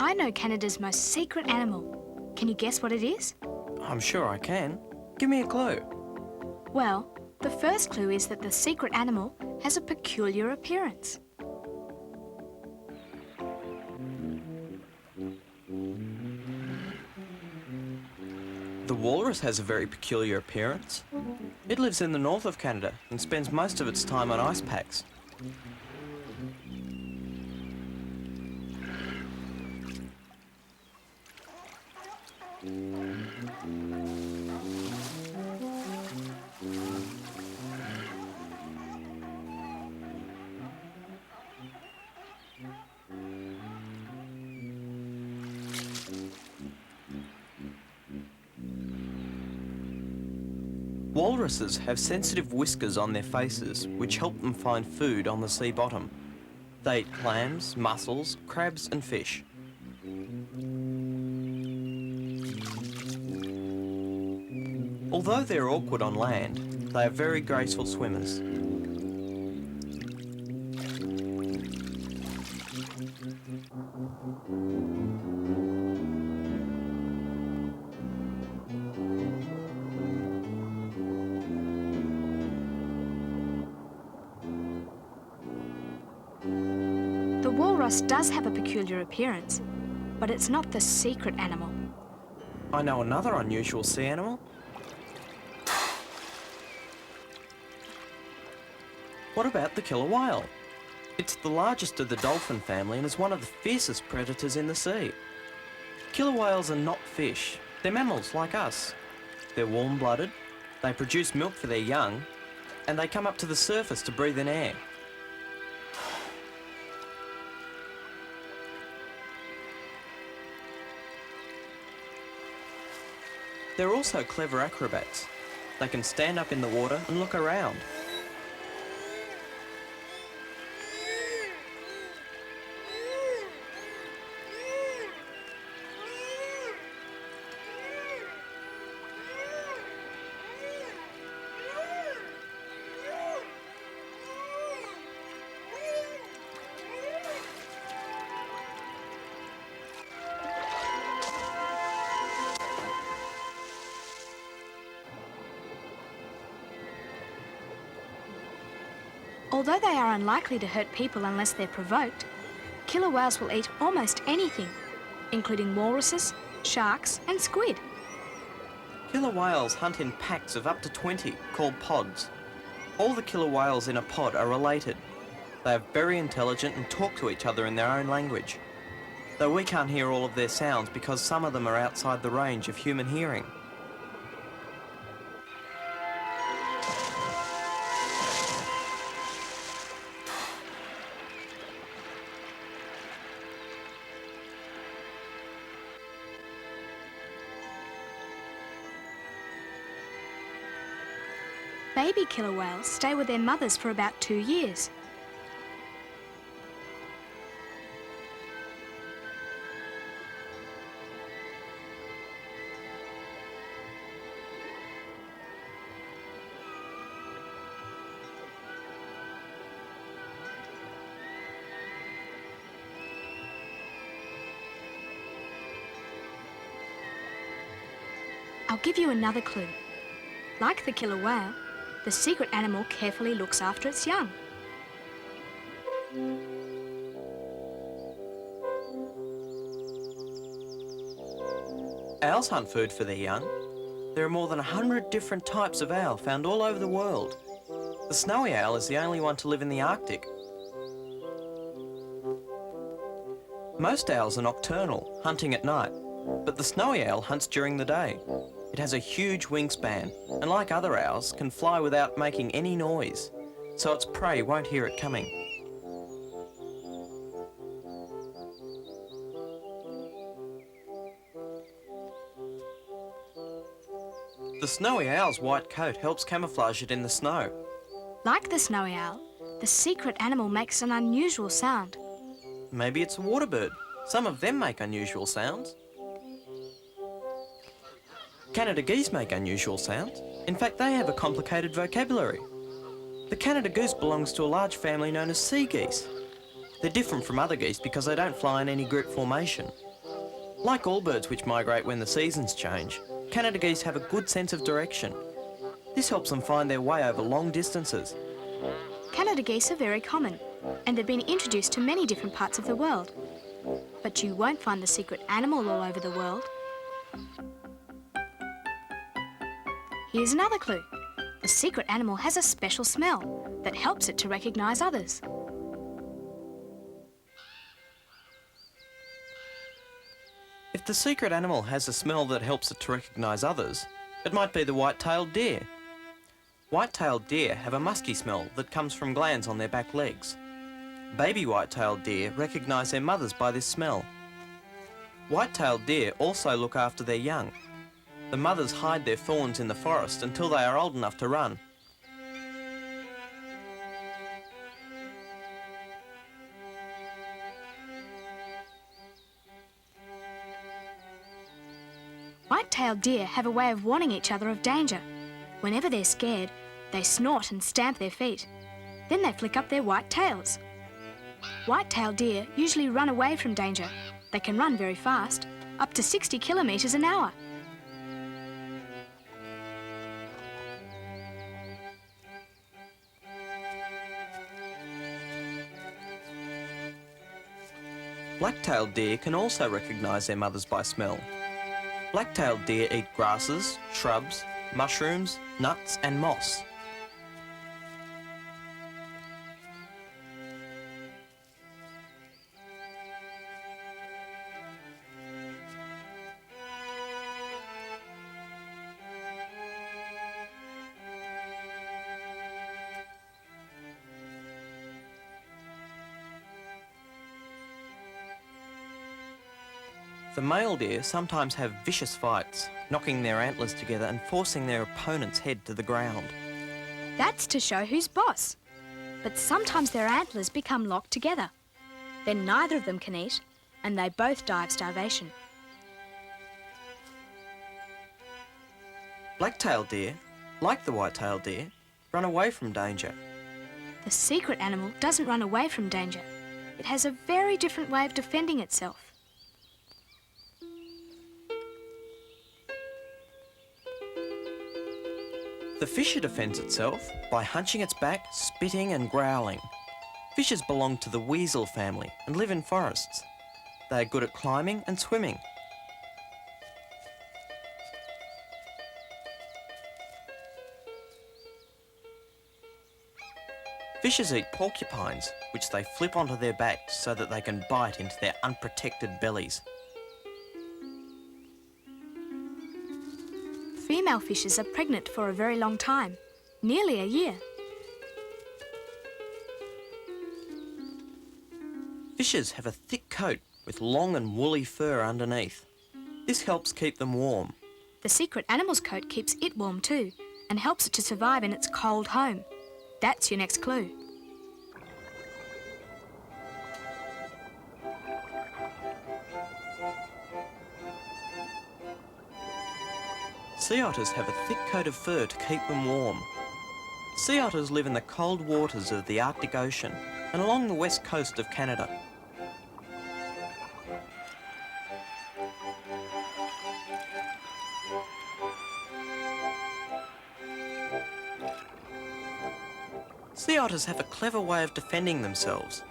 I know Canada's most secret animal. Can you guess what it is? I'm sure I can. Give me a clue. Well, the first clue is that the secret animal has a peculiar appearance. The walrus has a very peculiar appearance. It lives in the north of Canada and spends most of its time on ice packs. Walruses have sensitive whiskers on their faces which help them find food on the sea bottom. They eat clams, mussels, crabs and fish. Although they're awkward on land, they are very graceful swimmers. The walrus does have a peculiar appearance, but it's not the secret animal. I know another unusual sea animal. What about the killer whale? It's the largest of the dolphin family and is one of the fiercest predators in the sea. Killer whales are not fish. They're mammals like us. They're warm-blooded, they produce milk for their young, and they come up to the surface to breathe in air. They're also clever acrobats. They can stand up in the water and look around. Although they are unlikely to hurt people unless they're provoked, killer whales will eat almost anything, including walruses, sharks and squid. Killer whales hunt in packs of up to 20, called pods. All the killer whales in a pod are related. They are very intelligent and talk to each other in their own language. Though we can't hear all of their sounds because some of them are outside the range of human hearing. Baby killer whales stay with their mothers for about 2 years. I'll give you another clue. Like the killer whale, the secret animal carefully looks after its young. Owls hunt food for their young. There are more than 100 different types of owl found all over the world. The snowy owl is the only one to live in the Arctic. Most owls are nocturnal, hunting at night, but the snowy owl hunts during the day. It has a huge wingspan, and like other owls, can fly without making any noise, so its prey won't hear it coming. The snowy owl's white coat helps camouflage it in the snow. Like the snowy owl, the secret animal makes an unusual sound. Maybe it's a water bird. Some of them make unusual sounds. Canada geese make unusual sounds. In fact, they have a complicated vocabulary. The Canada goose belongs to a large family known as sea geese. They're different from other geese because they don't fly in any group formation. Like all birds which migrate when the seasons change, Canada geese have a good sense of direction. This helps them find their way over long distances. Canada geese are very common, and they've been introduced to many different parts of the world. But you won't find the secret animal all over the world. Here's another clue. The secret animal has a special smell that helps it to recognise others. If the secret animal has a smell that helps it to recognise others, it might be the white-tailed deer. White-tailed deer have a musky smell that comes from glands on their back legs. Baby white-tailed deer recognise their mothers by this smell. White-tailed deer also look after their young. The mothers hide their fawns in the forest until they are old enough to run. White-tailed deer have a way of warning each other of danger. Whenever they're scared, they snort and stamp their feet. Then they flick up their white tails. White-tailed deer usually run away from danger. They can run very fast, up to 60 kilometres an hour. Black-tailed deer can also recognise their mothers by smell. Black-tailed deer eat grasses, shrubs, mushrooms, nuts and moss. The male deer sometimes have vicious fights, knocking their antlers together and forcing their opponent's head to the ground. That's to show who's boss. But sometimes their antlers become locked together. Then neither of them can eat, and they both die of starvation. Black-tailed deer, like the white-tailed deer, run away from danger. The secret animal doesn't run away from danger. It has a very different way of defending itself. The fisher defends itself by hunching its back, spitting and growling. Fishers belong to the weasel family and live in forests. They are good at climbing and swimming. Fishers eat porcupines, which they flip onto their backs so that they can bite into their unprotected bellies. Female fishers are pregnant for a very long time, nearly a year. Fishers have a thick coat with long and woolly fur underneath. This helps keep them warm. The secret animal's coat keeps it warm too, and helps it to survive in its cold home. That's your next clue. Sea otters have a thick coat of fur to keep them warm. Sea otters live in the cold waters of the Arctic Ocean and along the west coast of Canada. Sea otters have a clever way of defending themselves.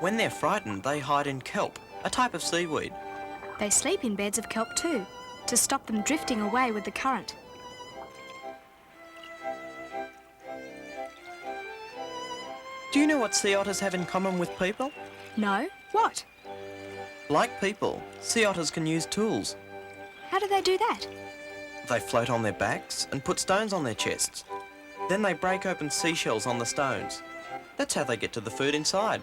When they're frightened, they hide in kelp, a type of seaweed. They sleep in beds of kelp too, to stop them drifting away with the current. Do you know what sea otters have in common with people? No? What? Like people, sea otters can use tools. How do they do that? They float on their backs and put stones on their chests. Then they break open seashells on the stones. That's how they get to the food inside.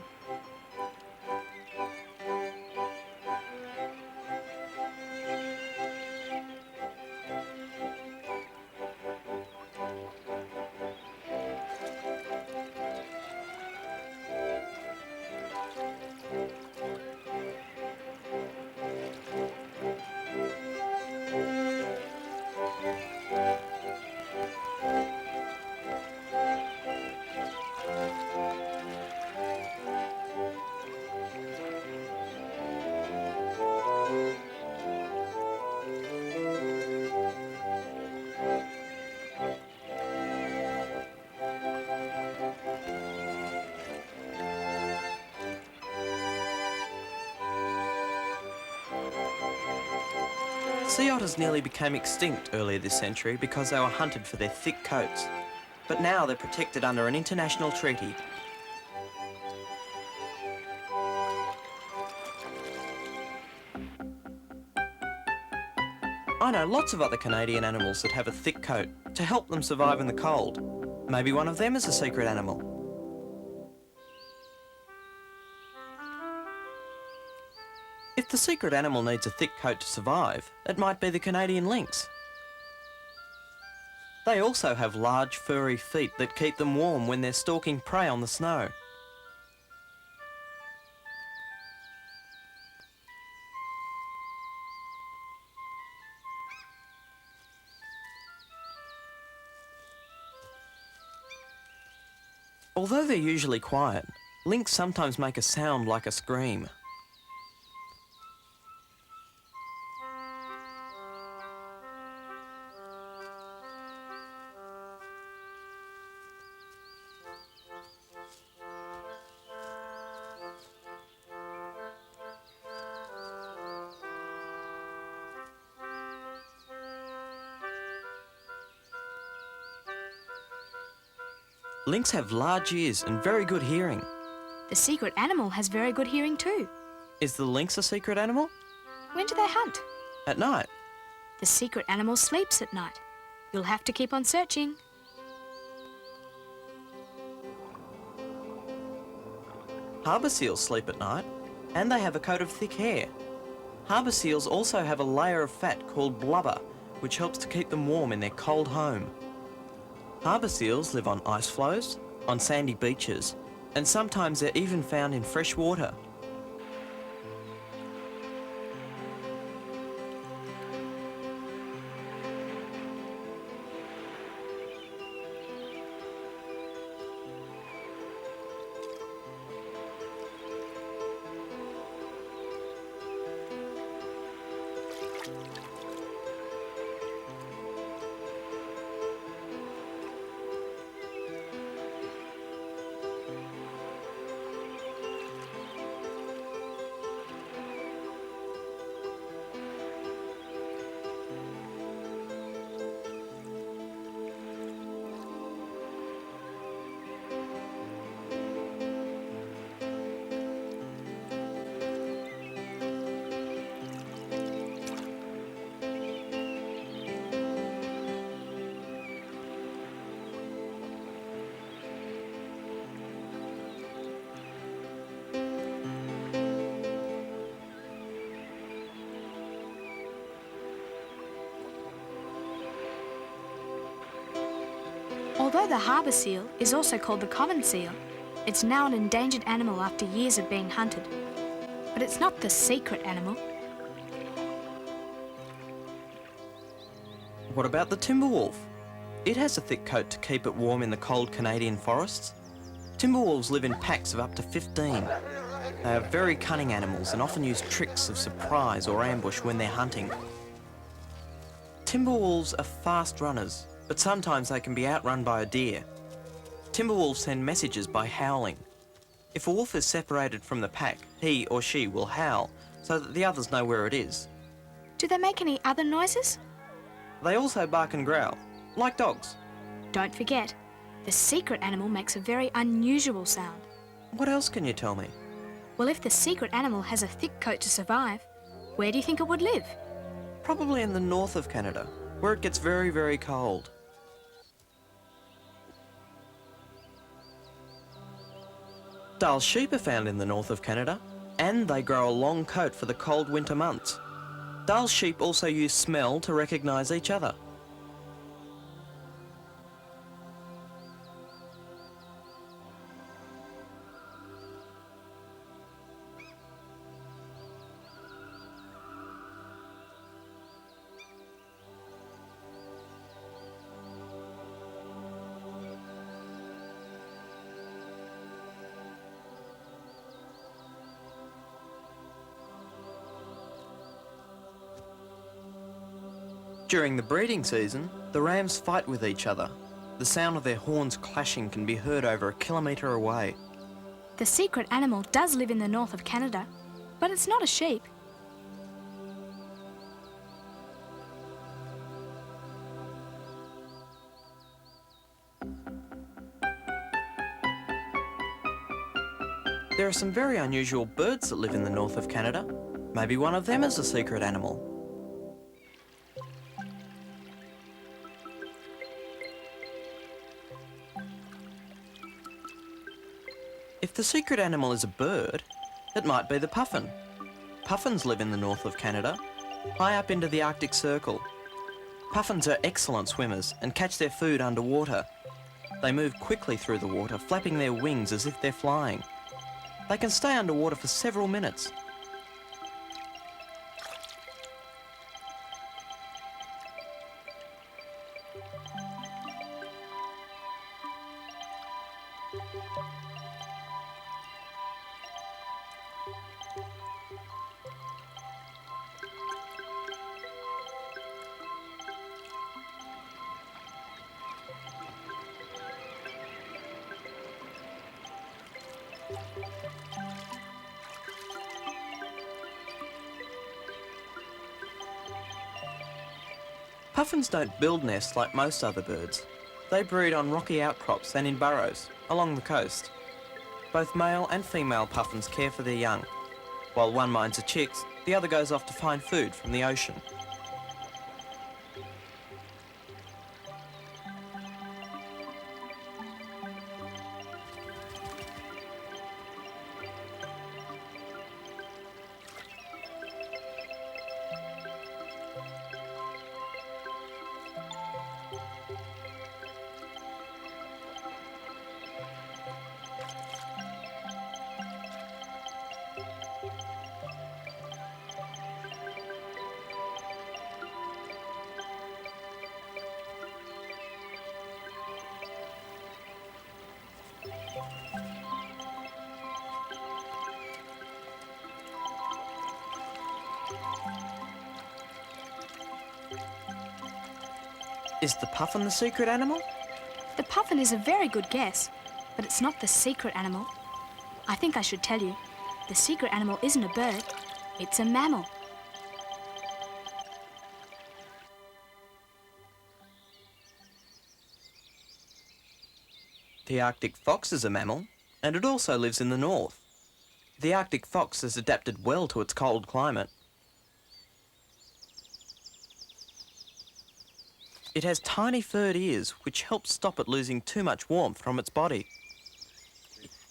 Sea otters nearly became extinct earlier this century because they were hunted for their thick coats. But now they're protected under an international treaty. I know lots of other Canadian animals that have a thick coat to help them survive in the cold. Maybe one of them is a secret animal. If the secret animal needs a thick coat to survive, it might be the Canadian lynx. They also have large furry feet that keep them warm when they're stalking prey on the snow. Although they're usually quiet, lynx sometimes make a sound like a scream. Lynx have large ears and very good hearing. The secret animal has very good hearing too. Is the lynx a secret animal? When do they hunt? At night. The secret animal sleeps at night. You'll have to keep on searching. Harbour seals sleep at night, and they have a coat of thick hair. Harbour seals also have a layer of fat called blubber, which helps to keep them warm in their cold home. Harbour seals live on ice floes, on sandy beaches, and sometimes they're even found in fresh water. Although the harbour seal is also called the common seal, it's now an endangered animal after years of being hunted. But it's not the secret animal. What about the timber wolf? It has a thick coat to keep it warm in the cold Canadian forests. Timber wolves live in packs of up to 15. They are very cunning animals and often use tricks of surprise or ambush when they're hunting. Timber wolves are fast runners, but sometimes they can be outrun by a deer. Timber wolves send messages by howling. If a wolf is separated from the pack, he or she will howl so that the others know where it is. Do they make any other noises? They also bark and growl, like dogs. Don't forget, the secret animal makes a very unusual sound. What else can you tell me? Well, if the secret animal has a thick coat to survive, where do you think it would live? Probably in the north of Canada, where it gets very, very cold. Dull sheep are found in the north of Canada, and they grow a long coat for the cold winter months. Dull sheep also use smell to recognise each other. During the breeding season, the rams fight with each other. The sound of their horns clashing can be heard over a kilometre away. The secret animal does live in the north of Canada, but it's not a sheep. There are some very unusual birds that live in the north of Canada. Maybe one of them is a secret animal. If the secret animal is a bird, it might be the puffin. Puffins live in the north of Canada, high up into the Arctic Circle. Puffins are excellent swimmers and catch their food underwater. They move quickly through the water, flapping their wings as if they're flying. They can stay underwater for several minutes. Puffins don't build nests like most other birds. They breed on rocky outcrops and in burrows along the coast. Both male and female puffins care for their young. While one minds the chicks, the other goes off to find food from the ocean. Is the puffin the secret animal? The puffin is a very good guess, but it's not the secret animal. I think I should tell you, the secret animal isn't a bird, it's a mammal. The Arctic fox is a mammal, and it also lives in the north. The Arctic fox has adapted well to its cold climate. It has tiny furred ears, which help stop it losing too much warmth from its body.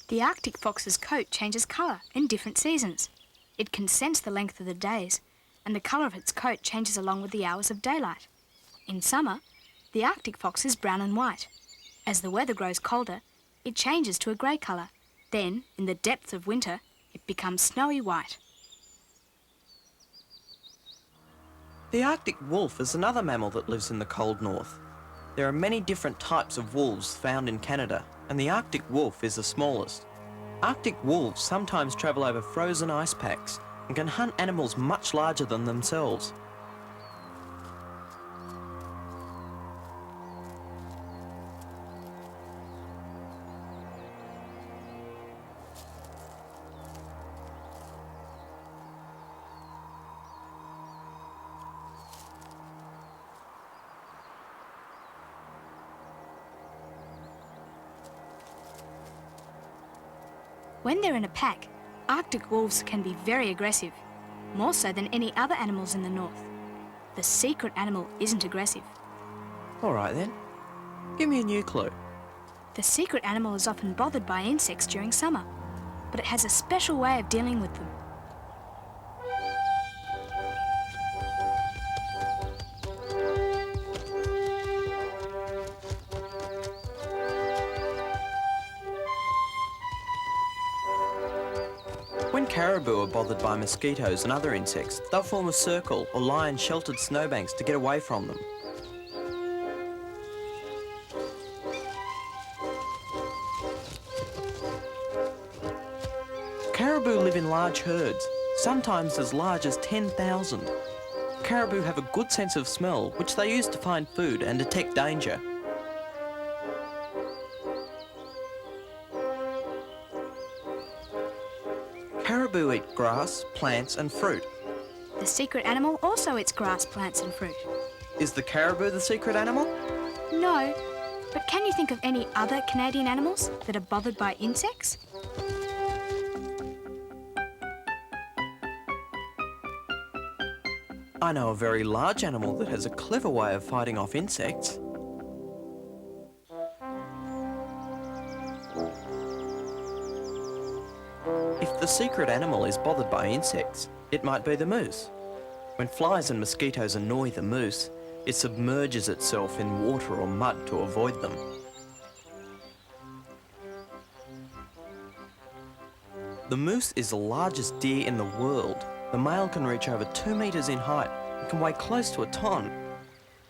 The Arctic fox's coat changes colour in different seasons. It can sense the length of the days, and the colour of its coat changes along with the hours of daylight. In summer, the Arctic fox is brown and white. As the weather grows colder, it changes to a grey colour. Then, in the depths of winter, it becomes snowy white. The Arctic wolf is another mammal that lives in the cold north. There are many different types of wolves found in Canada, and the Arctic wolf is the smallest. Arctic wolves sometimes travel over frozen ice packs and can hunt animals much larger than themselves. When they're in a pack, Arctic wolves can be very aggressive, more so than any other animals in the north. The secret animal isn't aggressive. All right then, give me a new clue. The secret animal is often bothered by insects during summer, but it has a special way of dealing with them. When caribou are bothered by mosquitoes and other insects, they'll form a circle or lie in sheltered snowbanks to get away from them. Caribou live in large herds, sometimes as large as 10,000. Caribou have a good sense of smell, which they use to find food and detect danger. Caribou eat grass, plants and fruit. The secret animal also eats grass, plants and fruit. Is the caribou the secret animal? No, but can you think of any other Canadian animals that are bothered by insects? I know a very large animal that has a clever way of fighting off insects. If the secret animal is bothered by insects, it might be the moose. When flies and mosquitoes annoy the moose, it submerges itself in water or mud to avoid them. The moose is the largest deer in the world. The male can reach over 2 metres in height and can weigh close to a tonne.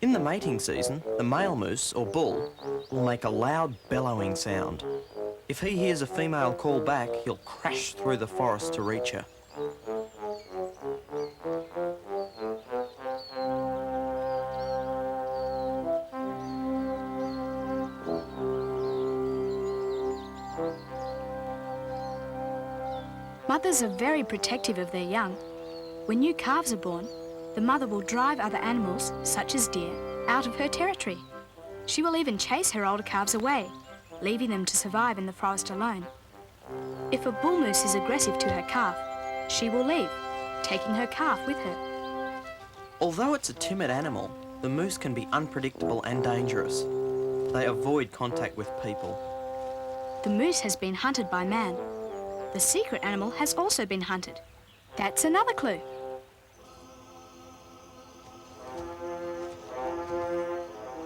In the mating season, the male moose, or bull, will make a loud bellowing sound. If he hears a female call back, he'll crash through the forest to reach her. Mothers are very protective of their young. When new calves are born, the mother will drive other animals, such as deer, out of her territory. She will even chase her older calves away, leaving them to survive in the forest alone. If a bull moose is aggressive to her calf, she will leave, taking her calf with her. Although it's a timid animal, the moose can be unpredictable and dangerous. They avoid contact with people. The moose has been hunted by man. The secret animal has also been hunted. That's another clue.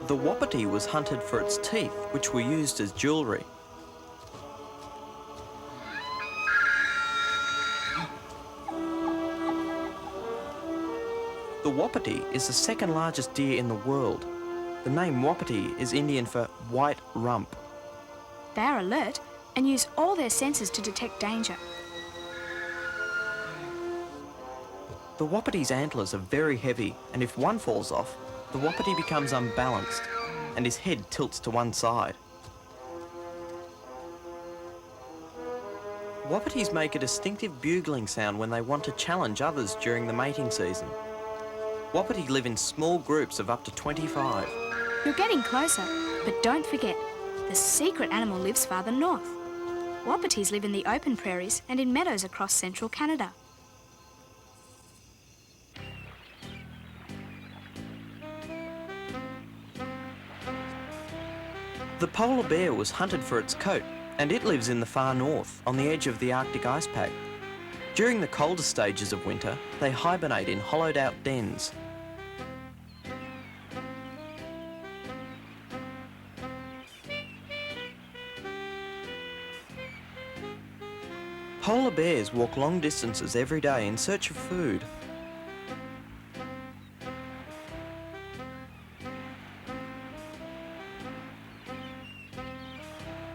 The wapiti was hunted for its teeth, which were used as jewellery. The wapiti is the second largest deer in the world. The name wapiti is Indian for white rump. They are alert and use all their senses to detect danger. The wapiti's antlers are very heavy, and if one falls off, the wapiti becomes unbalanced and his head tilts to one side. Wapitis make a distinctive bugling sound when they want to challenge others during the mating season. Wapiti live in small groups of up to 25. You're getting closer, but don't forget, the secret animal lives farther north. Wapitis live in the open prairies and in meadows across central Canada. The polar bear was hunted for its coat, and it lives in the far north, on the edge of the Arctic ice pack. During the colder stages of winter, they hibernate in hollowed-out dens. Polar bears walk long distances every day in search of food.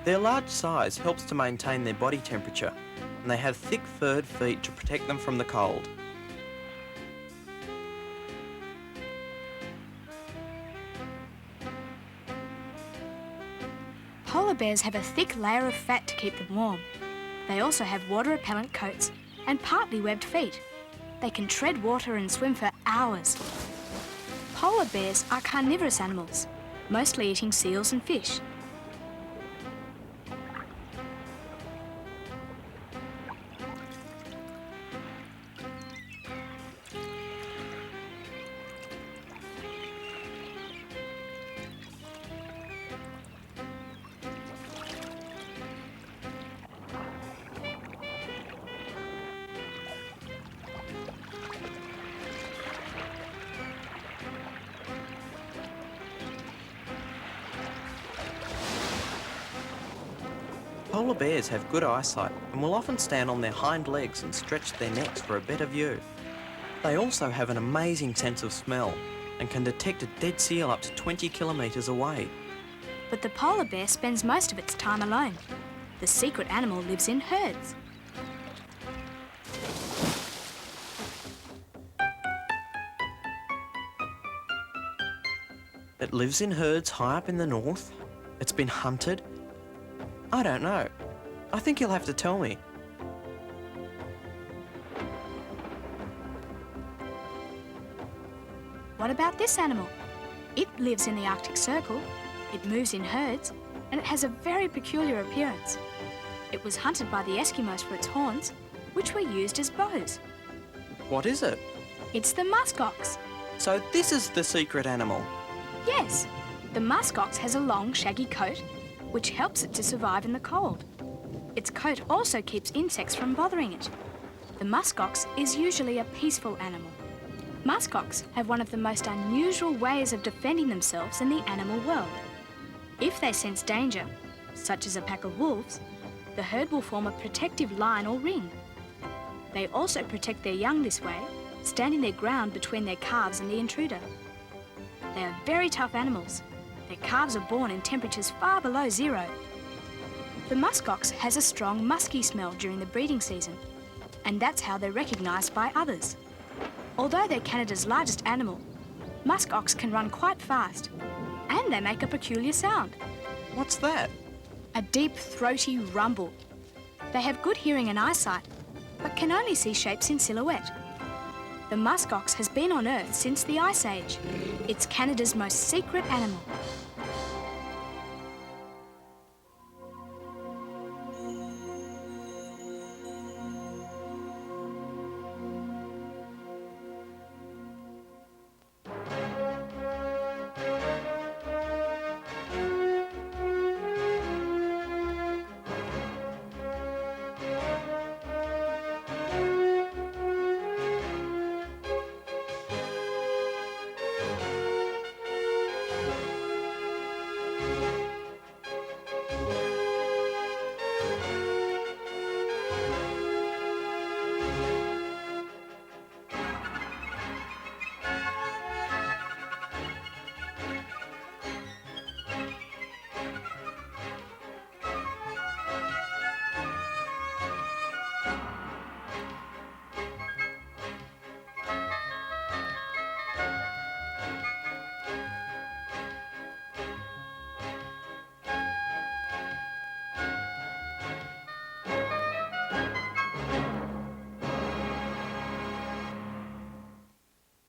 Their large size helps to maintain their body temperature, and they have thick furred feet to protect them from the cold. Polar bears have a thick layer of fat to keep them warm. They also have water-repellent coats and partly webbed feet. They can tread water and swim for hours. Polar bears are carnivorous animals, mostly eating seals and fish. Polar bears have good eyesight and will often stand on their hind legs and stretch their necks for a better view. They also have an amazing sense of smell and can detect a dead seal up to 20 kilometres away. But the polar bear spends most of its time alone. The secret animal lives in herds. It lives in herds high up in the north. It's been hunted. I don't know. I think you'll have to tell me. What about this animal? It lives in the Arctic Circle, it moves in herds, and it has a very peculiar appearance. It was hunted by the Eskimos for its horns, which were used as bows. What is it? It's the muskox. So this is the secret animal. Yes, the muskox has a long, shaggy coat, which helps it to survive in the cold. Its coat also keeps insects from bothering it. The muskox is usually a peaceful animal. Muskox have one of the most unusual ways of defending themselves in the animal world. If they sense danger, such as a pack of wolves, the herd will form a protective line or ring. They also protect their young this way, standing their ground between their calves and the intruder. They are very tough animals. Their calves are born in temperatures far below zero. The muskox has a strong musky smell during the breeding season, and that's how they're recognised by others. Although they're Canada's largest animal, muskox can run quite fast, and they make a peculiar sound. What's that? A deep, throaty rumble. They have good hearing and eyesight, but can only see shapes in silhouette. The muskox has been on Earth since the Ice Age. It's Canada's most secret animal.